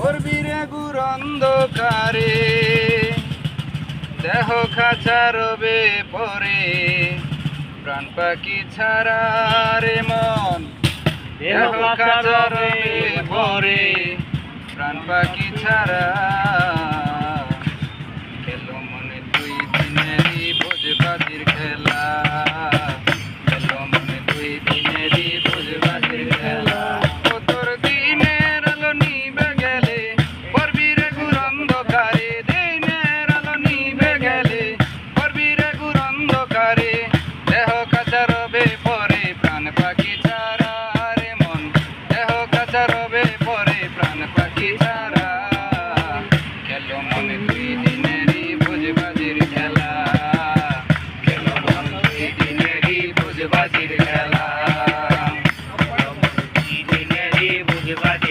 করবিরে গুর অন্ধকারে দেহ খাঁচা রবে পরে প্রাণ পাখি ছাড়া রে মন দেহ খাঁচা রবে পরে প্রাণ পাখি ছাড়া খেলো মনে দুই দিনেরই ভোজবাজির খেলা খেলো মনে দুই দিনেরই ভোজবাজির খেলা ও তোর দিনের আলো নিবে গেলে করবি রে গুর অন্ধকারে দিনের আলো নিবে গেলে করবি রে গুর অন্ধকারে দেহ কাঁচা রবে পরে প্রাণ পাখি ছাড়া রে মন দেহ কাঁচা রবে পরে প্রাণ পাখি ছাড়া খেলো মনে দুই দিনেরই ভোজবাজির খেলা খেলো মনে দুই দিনেরই ভোজবাজির খেলা দুই দিনেরই ভোজবাজির